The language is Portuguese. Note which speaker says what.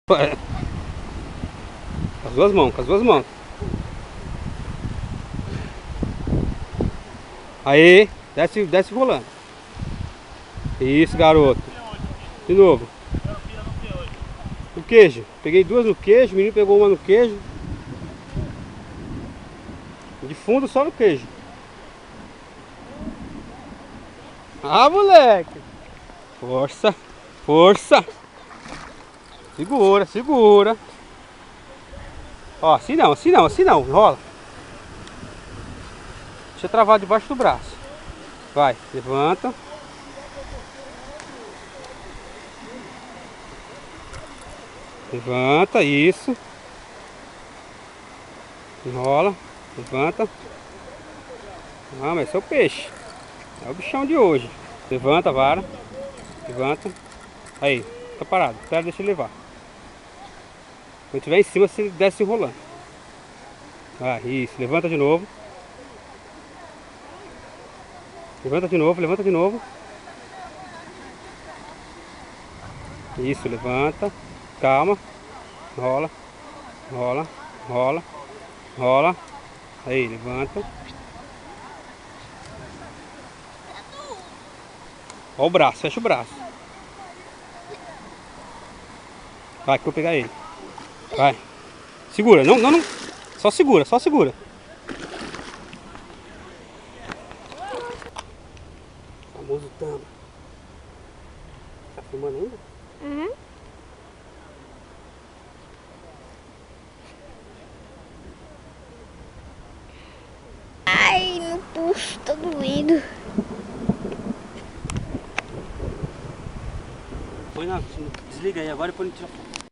Speaker 1: Com as duas mãos, com as duas mãos. Aí, desce rolando. Isso, garoto. De novo. No queijo. Peguei duas no queijo, o menino pegou uma no queijo. De fundo só no queijo. Ah, moleque. Força, força. Segura, segura. Ó, assim não, assim não, assim não. Enrola. Deixa eu travar debaixo do braço. Vai, levanta. Levanta, isso. Enrola, levanta. Ah, mas esse é o peixe. É o bichão de hoje. Levanta a vara. Levanta. Aí, fica parado. Espera, deixa ele levar. Quando estiver em cima, você desce enrolando. Ah, isso. Levanta de novo. Levanta de novo, levanta de novo. Isso, levanta. Calma. Rola. Rola. Rola. Rola. Aí, levanta. Ó o braço, fecha o braço. Vai, que eu vou pegar ele. Vai. Segura, não, não, não. Só segura, só segura. Famoso tama. Tá filmando ainda?
Speaker 2: Uhum. Ai, meu pulso tá doendo.
Speaker 1: Põe na. Desliga aí agora e põe no tira foto.